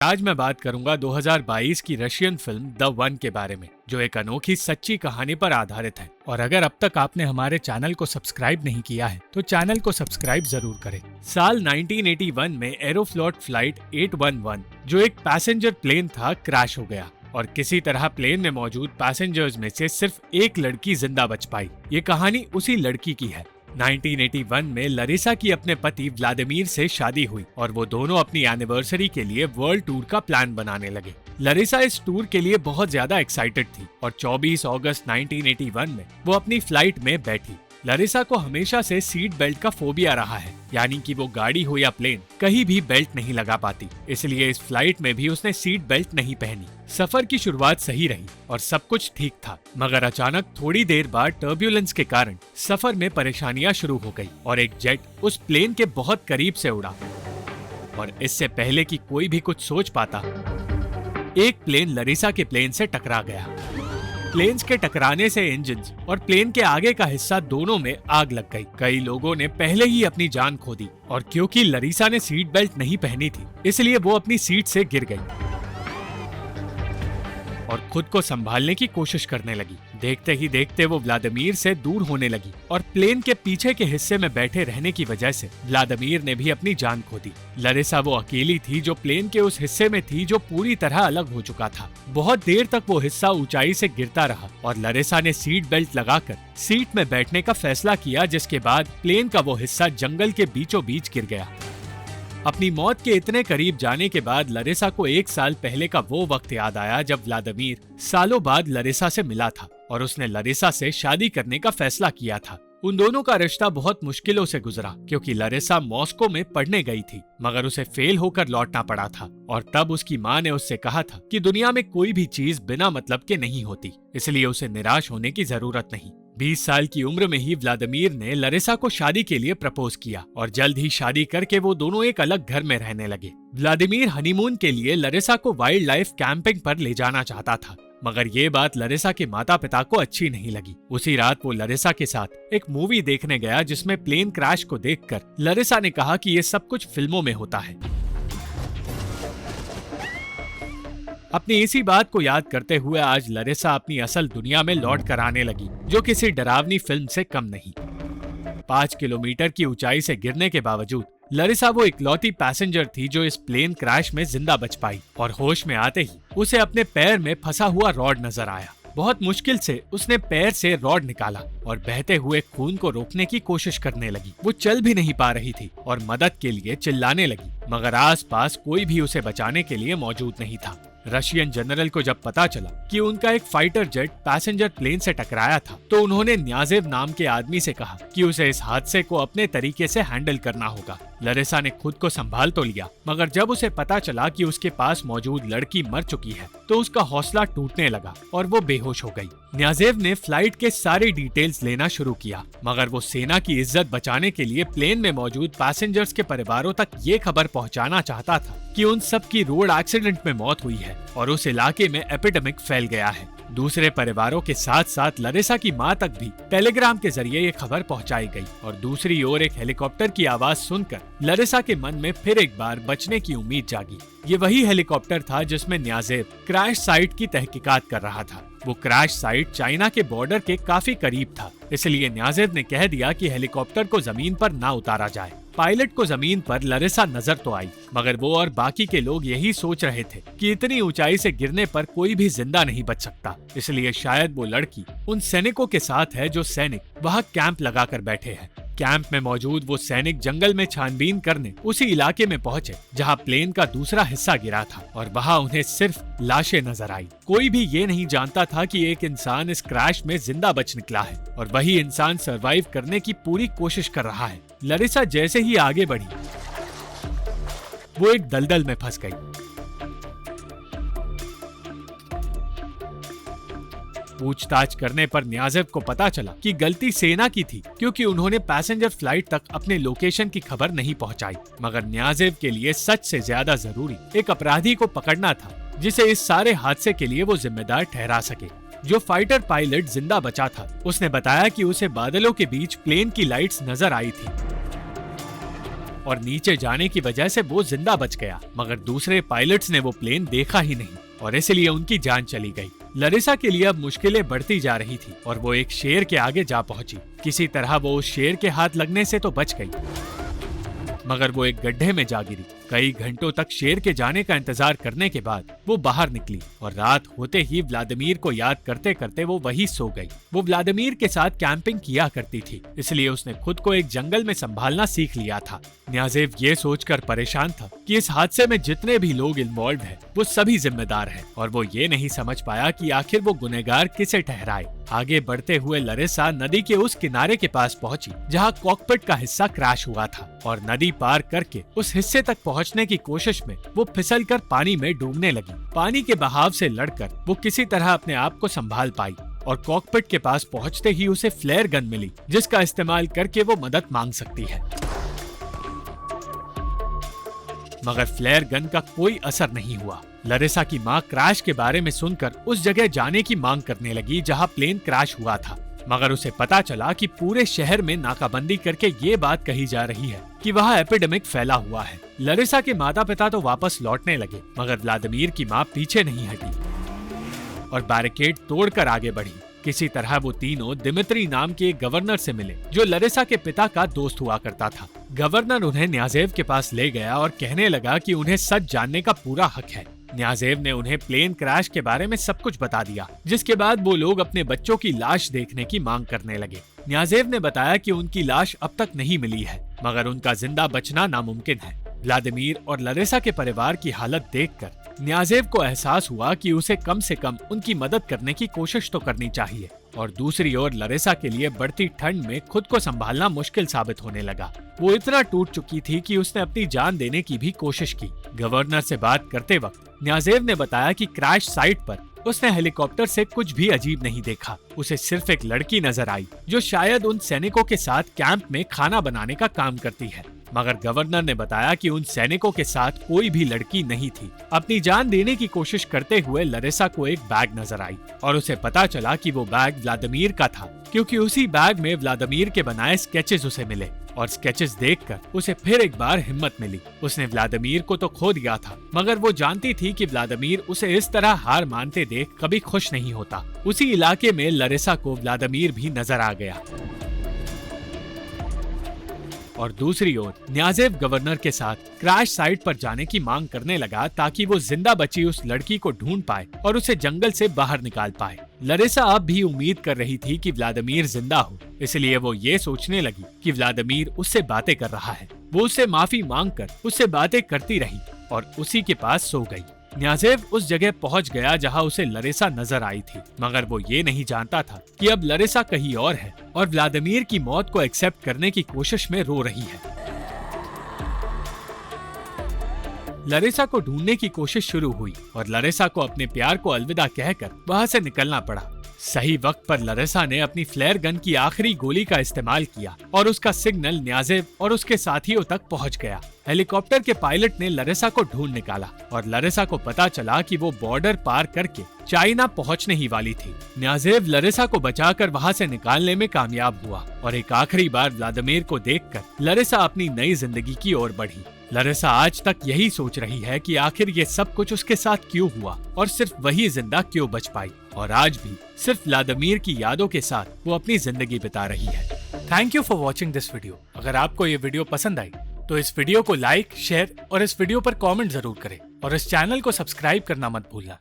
आज मैं बात करूंगा 2022 की रशियन फिल्म द वन के बारे में, जो एक अनोखी सच्ची कहानी पर आधारित है। और अगर अब तक आपने हमारे चैनल को सब्सक्राइब नहीं किया है तो चैनल को सब्सक्राइब जरूर करें। साल 1981 में एरोफ्लॉट फ्लाइट 811, जो एक पैसेंजर प्लेन था, क्रैश हो गया और किसी तरह प्लेन में मौजूद पैसेंजर्स में से सिर्फ एक लड़की जिंदा बच पाई। ये कहानी उसी लड़की की है। 1981 में लरिसा की अपने पति व्लादिमीर से शादी हुई और वो दोनों अपनी एनिवर्सरी के लिए वर्ल्ड टूर का प्लान बनाने लगे। लरिसा इस टूर के लिए बहुत ज्यादा एक्साइटेड थी और 24 अगस्त 1981 में वो अपनी फ्लाइट में बैठी। लरिसा को हमेशा से सीट बेल्ट का फोबिया रहा है, यानी कि वो गाड़ी हो या प्लेन कहीं भी बेल्ट नहीं लगा पाती, इसलिए इस फ्लाइट में भी उसने सीट बेल्ट नहीं पहनी। सफर की शुरुआत सही रही और सब कुछ ठीक था, मगर अचानक थोड़ी देर बाद टर्ब्यूलेंस के कारण सफर में परेशानियां शुरू हो गई और एक जेट उस प्लेन के बहुत करीब से उड़ा। और इससे पहले कि कोई भी कुछ सोच पाता, एक प्लेन लरिसा के प्लेन से टकरा गया। प्लेन्स के टकराने से इंजन्स और प्लेन के आगे का हिस्सा दोनों में आग लग गई। कई लोगों ने पहले ही अपनी जान खो दी और क्योंकि लरिसा ने सीट बेल्ट नहीं पहनी थी, इसलिए वो अपनी सीट से गिर गई और खुद को संभालने की कोशिश करने लगी। देखते ही देखते वो व्लादिमीर से दूर होने लगी और प्लेन के पीछे के हिस्से में बैठे रहने की वजह से व्लादिमीर ने भी अपनी जान खो दी। लरिसा वो अकेली थी जो प्लेन के उस हिस्से में थी जो पूरी तरह अलग हो चुका था। बहुत देर तक वो हिस्सा ऊंचाई से गिरता रहा और लरिसा ने सीट बेल्ट लगाकर सीट में बैठने का फैसला किया, जिसके बाद प्लेन का वो हिस्सा जंगल के बीचों बीच गिर गया। अपनी मौत के इतने करीब जाने के बाद लरिसा को 1 साल पहले का वो वक्त याद आया जब व्लादिमीर सालों बाद लरिसा से मिला था और उसने लरिसा से शादी करने का फैसला किया था। उन दोनों का रिश्ता बहुत मुश्किलों से गुजरा क्योंकि लरिसा मॉस्को में पढ़ने गई थी, मगर उसे फेल होकर लौटना पड़ा था और तब उसकी माँ ने उससे कहा था कि दुनिया में कोई भी चीज बिना मतलब के नहीं होती, इसलिए उसे निराश होने की जरूरत नहीं। 20 साल की उम्र में ही व्लादिमीर ने लरिसा को शादी के लिए प्रपोज किया और जल्द ही शादी करके वो दोनों एक अलग घर में रहने लगे। व्लादिमीर हनीमून के लिए लरिसा को वाइल्ड लाइफ कैंपिंग पर ले जाना चाहता था, मगर ये बात लरिसा के माता पिता को अच्छी नहीं लगी। उसी रात वो लरिसा के साथ एक मूवी देखने गया जिसमें प्लेन क्रैश को देखकर लरिसा ने कहा कि ये सब कुछ फिल्मों में होता है। अपनी इसी बात को याद करते हुए आज लरिसा अपनी असल दुनिया में लौट कर आने लगी, जो किसी डरावनी फिल्म से कम नहीं। 5 किलोमीटर की ऊंचाई से गिरने के बावजूद लरिसा वो इकलौती पैसेंजर थी जो इस प्लेन क्रैश में जिंदा बच पाई और होश में आते ही उसे अपने पैर में फंसा हुआ रॉड नजर आया। बहुत मुश्किल से उसने पैर से रॉड निकाला और बहते हुए खून को रोकने की कोशिश करने लगी। वो चल भी नहीं पा रही थी और मदद के लिए चिल्लाने लगी, मगर आसपास कोई भी उसे बचाने के लिए मौजूद नहीं था। रशियन जनरल को जब पता चला कि उनका एक फाइटर जेट पैसेंजर प्लेन से टकराया था, तो उन्होंने न्याजेव नाम के आदमी से कहा कि उसे इस हादसे को अपने तरीके से हैंडल करना होगा। लरिसा ने खुद को संभाल तो लिया, मगर जब उसे पता चला कि उसके पास मौजूद लड़की मर चुकी है तो उसका हौसला टूटने लगा और वो बेहोश हो गई। न्याजेव ने फ्लाइट के सारे डिटेल्स लेना शुरू किया, मगर वो सेना की इज्जत बचाने के लिए प्लेन में मौजूद पैसेंजर्स के परिवारों तक ये खबर पहुंचाना चाहता था कि उन सब की रोड एक्सीडेंट में मौत हुई है और उस इलाके में एपिडेमिक फैल गया है। दूसरे परिवारों के साथ साथ लरिसा की मां तक भी टेलीग्राम के जरिए ये खबर पहुंचाई गई और दूसरी ओर एक हेलीकॉप्टर की आवाज सुनकर लरिसा के मन में फिर एक बार बचने की उम्मीद जागी। ये वही हेलीकॉप्टर था जिसमें न्याजेव क्रैश साइट की तहकीकात कर रहा था। वो क्रैश साइट चाइना के बॉर्डर के काफी करीब था, इसलिए न्याजेव ने कह दिया कि हेलीकॉप्टर को जमीन पर ना उतारा जाए। पायलट को जमीन पर लरिसा नजर तो आई, मगर वो और बाकी के लोग यही सोच रहे थे कि इतनी ऊंचाई से गिरने पर कोई भी जिंदा नहीं बच सकता, इसलिए शायद वो लड़की उन सैनिकों के साथ है जो सैनिक वहाँ कैंप लगाकर बैठे हैं। कैंप में मौजूद वो सैनिक जंगल में छानबीन करने उसी इलाके में पहुंचे जहां प्लेन का दूसरा हिस्सा गिरा था और वहां उन्हें सिर्फ लाशें नजर आई। कोई भी ये नहीं जानता था कि एक इंसान इस क्रैश में जिंदा बच निकला है और वही इंसान सरवाइव करने की पूरी कोशिश कर रहा है। लरिसा जैसे ही आगे बढ़ी, वो एक दलदल में फंस गई। पूछताछ करने पर न्याजेव को पता चला कि गलती सेना की थी क्योंकि उन्होंने पैसेंजर फ्लाइट तक अपने लोकेशन की खबर नहीं पहुंचाई। मगर न्याजेव के लिए सच से ज्यादा जरूरी एक अपराधी को पकड़ना था जिसे इस सारे हादसे के लिए वो जिम्मेदार ठहरा सके। जो फाइटर पायलट जिंदा बचा था, उसने बताया कि उसे बादलों के बीच प्लेन की लाइट्स नजर आई थी और नीचे जाने की वजह से वो जिंदा बच गया, मगर दूसरे पायलट्स ने वो प्लेन देखा ही नहीं और इसलिए उनकी जान चली गई। लरिसा के लिए अब मुश्किलें बढ़ती जा रही थी और वो एक शेर के आगे जा पहुंची। किसी तरह वो उस शेर के हाथ लगने से तो बच गई, मगर वो एक गड्ढे में जा गिरी। कई घंटों तक शेर के जाने का इंतजार करने के बाद वो बाहर निकली और रात होते ही व्लादिमीर को याद करते करते वो वहीं सो गई। वो व्लादिमीर के साथ कैंपिंग किया करती थी, इसलिए उसने खुद को एक जंगल में संभालना सीख लिया था। न्याज़ेव ये सोचकर परेशान था कि इस हादसे में जितने भी लोग इन्वॉल्व हैं, वो सभी जिम्मेदार हैं और वो ये नहीं समझ पाया कि आखिर वो गुनहगार किसे ठहराए। आगे बढ़ते हुए लरिसा नदी के उस किनारे के पास पहुंची जहां कॉकपिट का हिस्सा क्रैश हुआ था और नदी पार करके उस हिस्से तक पहुंचने की कोशिश में वो फिसलकर पानी में डूबने लगी। पानी के बहाव से लड़कर वो किसी तरह अपने आप को संभाल पाई और कॉकपिट के पास पहुंचते ही उसे फ्लेयर गन मिली, जिसका इस्तेमाल करके वो मदद मांग सकती है। मगर फ्लेयर गन का कोई असर नहीं हुआ। लरिसा की माँ क्रैश के बारे में सुनकर उस जगह जाने की मांग करने लगी जहां प्लेन क्रैश हुआ था, मगर उसे पता चला कि पूरे शहर में नाकाबंदी करके ये बात कही जा रही है कि वहाँ एपिडेमिक फैला हुआ है। लरिसा के माता पिता तो वापस लौटने लगे, मगर व्लादिमीर की माँ पीछे नहीं हटी और बैरिकेड तोड़कर आगे बढ़ी। किसी तरह वो तीनों दिमित्री नाम के एक गवर्नर से मिले जो लरिसा के पिता का दोस्त हुआ करता था। गवर्नर उन्हें न्याज़ेव के पास ले गया और कहने लगा कि उन्हें सच जानने का पूरा हक है। न्याज़ेव ने उन्हें प्लेन क्रैश के बारे में सब कुछ बता दिया, जिसके बाद वो लोग अपने बच्चों की लाश देखने की मांग करने लगे। न्याज़ेव ने बताया कि उनकी लाश अब तक नहीं मिली है, मगर उनका जिंदा बचना नामुमकिन है। व्लादिमीर और लरिसा के परिवार की हालत देखकर न्याज़ेव को एहसास हुआ कि उसे कम से कम उनकी मदद करने की कोशिश तो करनी चाहिए और दूसरी ओर लरिसा के लिए बढ़ती ठंड में खुद को संभालना मुश्किल साबित होने लगा। वो इतना टूट चुकी थी कि उसने अपनी जान देने की भी कोशिश की। गवर्नर से बात करते वक्त न्याज़ेव ने बताया कि क्रैश साइट पर उसने हेलीकॉप्टर से कुछ भी अजीब नहीं देखा। उसे सिर्फ एक लड़की नजर आई जो शायद उन सैनिकों के साथ कैंप में खाना बनाने का काम करती है, मगर गवर्नर ने बताया कि उन सैनिकों के साथ कोई भी लड़की नहीं थी। अपनी जान देने की कोशिश करते हुए लरिसा को एक बैग नजर आई और उसे पता चला कि वो बैग व्लादिमीर का था, क्योंकि उसी बैग में व्लादिमीर के बनाए स्केचेस उसे मिले और स्केचेस देखकर उसे फिर एक बार हिम्मत मिली। उसने व्लादिमीर को तो खो दिया था, मगर वो जानती थी कि व्लादिमीर उसे इस तरह हार मानते देख कभी खुश नहीं होता। उसी इलाके में लरिसा को व्लादिमीर भी नजर आ गया और दूसरी ओर न्याज़ेव गवर्नर के साथ क्रैश साइट पर जाने की मांग करने लगा ताकि वो जिंदा बची उस लड़की को ढूंढ पाए और उसे जंगल से बाहर निकाल पाए। लरिसा अब भी उम्मीद कर रही थी कि व्लादिमीर जिंदा हो, इसलिए वो ये सोचने लगी कि व्लादिमीर उससे बातें कर रहा है। वो उससे माफी मांगकर उससे बातें करती रही और उसी के पास सो गई। न्याज़ेव उस जगह पहुंच गया जहां उसे लरिसा नजर आई थी, मगर वो ये नहीं जानता था कि अब लरिसा कहीं और है और व्लादिमीर की मौत को एक्सेप्ट करने की कोशिश में रो रही है। लरिसा को ढूंढने की कोशिश शुरू हुई और लरिसा को अपने प्यार को अलविदा कहकर वहां से निकलना पड़ा। सही वक्त पर लरिसा ने अपनी फ्लेयर गन की आखिरी गोली का इस्तेमाल किया और उसका सिग्नल न्याज़ेव और उसके साथियों तक पहुंच गया। हेलीकॉप्टर के पायलट ने लरिसा को ढूंढ निकाला और लरिसा को पता चला कि वो बॉर्डर पार करके चाइना पहुंचने ही वाली थी। न्याज़ेव लरिसा को बचाकर वहां से निकालने में कामयाब हुआ और एक आखिरी बार व्लादिमीर को देखकर लरिसा अपनी नई जिंदगी की ओर बढ़ी। लरिसा आज तक यही सोच रही है कि आखिर ये सब कुछ उसके साथ क्यों हुआ और सिर्फ वही जिंदा क्यों बच पाई, और आज भी सिर्फ व्लादिमीर की यादों के साथ वो अपनी जिंदगी बिता रही है। Thank you for watching this video. अगर आपको ये वीडियो पसंद आई तो इस वीडियो को लाइक, शेयर और इस वीडियो पर कमेंट जरूर करें और इस चैनल को सब्सक्राइब करना मत भूलना।